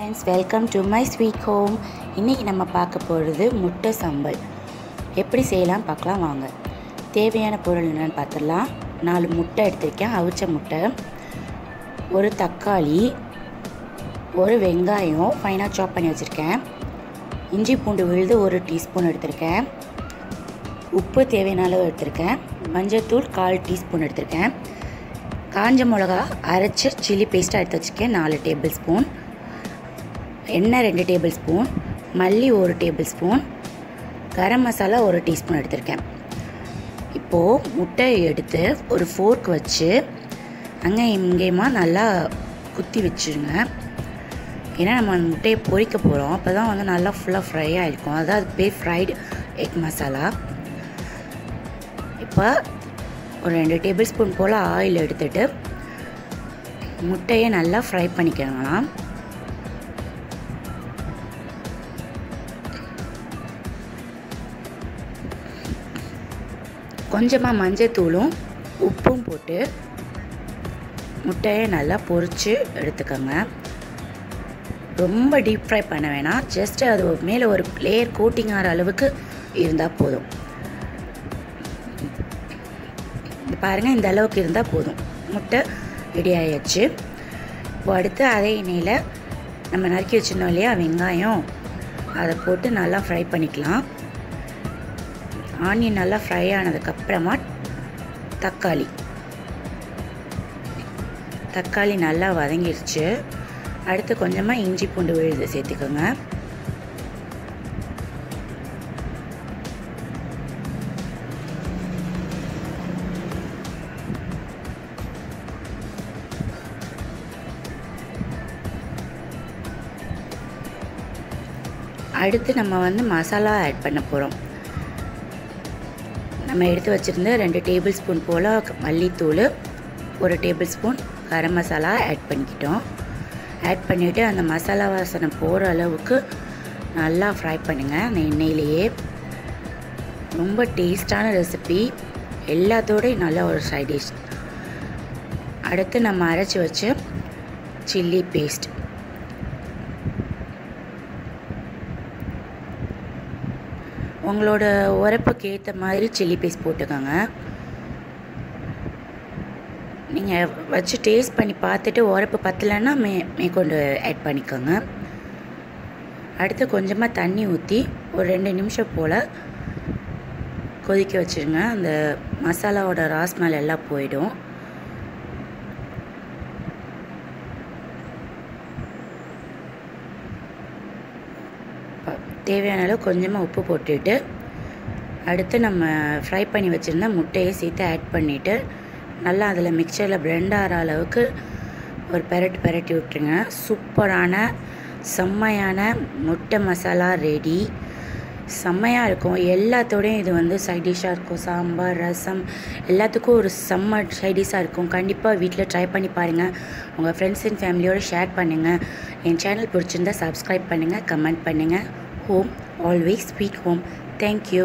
Friends, welcome to my sweet home. இன்னைக்கு நம்ம பார்க்க போகிறது முட்டை சம்பல். எப்படி செய்யலாம் பார்க்கலாம் வாங்க. தேவையான பொருள் என்னன்னு பார்த்துடலாம். 4 முட்டை எடுத்திருக்கேன், அவிச்ச முட்டை, ஒரு தக்காளி, ஒரு வெங்காயம் ஃபைனாக சாப் பண்ணி வச்சுருக்கேன், இஞ்சி பூண்டு விழுது 1 டீஸ்பூன் எடுத்திருக்கேன், உப்பு தேவையான அளவு எடுத்திருக்கேன், மஞ்சள்தூள் 1/4 டீஸ்பூன் எடுத்திருக்கேன், காஞ்ச மிளகா அரைச்சி சில்லி பேஸ்ட்டாக எடுத்து வச்சுருக்கேன் 4 டேபிள் ஸ்பூன், எண்ணெய் 2 டேபிள் ஸ்பூன், மல்லி 1 table spoon, garam masala 1 teaspoon எடுத்திருக்கேன். இப்போது முட்டையை எடுத்து ஒரு ஃபோர்க் வச்சு அங்கே இங்கேயுமா நல்லா குத்தி வச்சுருங்க. ஏன்னா நம்ம முட்டையை பொரிக்க போகிறோம், அப்போ தான் வந்து நல்லா ஃபுல்லாக ஃப்ரை ஆகிருக்கும். அதான் அது பேர் ஃப்ரைடு எக் மசாலா. இப்போ ஒரு 2 டேபிள் ஸ்பூன் போல் ஆயில் எடுத்துகிட்டு முட்டையை நல்லா ஃப்ரை பண்ணிக்கணும். கொஞ்சமாக மஞ்சத்தூளும் உப்பும் போட்டு முட்டையை நல்லா பொரித்து எடுத்துக்கோங்க. ரொம்ப டீப் ஃப்ரை பண்ண வேணாம், ஜஸ்ட்டு அது மேலே ஒரு லேயர் கோட்டிங் ஆகிற அளவுக்கு இருந்தால் போதும். பாருங்கள், இந்த அளவுக்கு இருந்தால் போதும். முட்டை ரெடி ஆகிடுச்சு. இப்போ அடுத்து அதே எண்ணெயில் நம்ம நறுக்கி வச்சுருந்தோம் இல்லையா வெங்காயம், அதை போட்டு நல்லா ஃப்ரை பண்ணிக்கலாம். ஆனியன் நல்லா ஃப்ரை ஆனதுக்கப்புறமா தக்காளி நல்லா வதங்கிடுச்சு. அடுத்து கொஞ்சமாக இஞ்சி பூண்டு விழுது சேர்த்துக்கோங்க. அடுத்து நம்ம வந்து மசாலா ஆட் பண்ண போகிறோம். நம்ம எடுத்து வச்சுருந்த 2 டேபிள் ஸ்பூன் போல் மல்லித்தூள், 1 table spoon garam masala add பண்ணிக்கிட்டோம். ஆட் பண்ணிவிட்டு அந்த மசாலா வாசனை போகிற அளவுக்கு நல்லா ஃப்ரை பண்ணுங்கள் அந்த எண்ணெயிலேயே. ரொம்ப டேஸ்டான ரெசிபி, எல்லாத்தோடையும் நல்ல ஒரு சைட் டிஷ். அடுத்து நம்ம அரைச்சி வச்சு சில்லி பேஸ்ட், உங்களோட உரப்புக்கு ஏற்ற மாதிரி சில்லி பேஸ்ட் போட்டுக்கோங்க. நீங்கள் வச்சு டேஸ்ட் பண்ணி பார்த்துட்டு உரப்பு பத்தலைன்னா மேற்கொண்டு ஆட் பண்ணிக்கோங்க. அடுத்து கொஞ்சமாக தண்ணி ஊற்றி ஒரு 2 நிமிஷம் போல் கொதிக்க வச்சுருங்க. அந்த மசாலாவோட ராஸ்மல் எல்லாம் போயிடும். தேவையான அளவு கொஞ்சமாக உப்பு போட்டுட்டு அடுத்து நம்ம ஃப்ரை பண்ணி வச்சுருந்த முட்டையை சேர்த்து ஆட் பண்ணிவிட்டு நல்லா அதில் மிக்சரில் பிளெண்ட் ஆகிற அளவுக்கு ஒரு பெரட்டி விட்டுருங்க. சூப்பரான செம்மையான முட்டை மசாலா ரெடி. செம்மையாக இருக்கும். எல்லாத்தோடையும் இது வந்து சைட் டிஷ்ஷாக இருக்கும். சாம்பார், ரசம் எல்லாத்துக்கும் ஒரு செம்ம சைட் டிஷ்ஷாக இருக்கும். கண்டிப்பாக வீட்டில் ட்ரை பண்ணி பாருங்கள். உங்கள் ஃப்ரெண்ட்ஸ் அண்ட் ஃபேமிலியோடு ஷேர் பண்ணுங்கள். என் சேனல் பிடிச்சிருந்தால் சப்ஸ்கிரைப் பண்ணுங்கள், கமெண்ட் பண்ணுங்கள். Home, always sweet home. Thank you.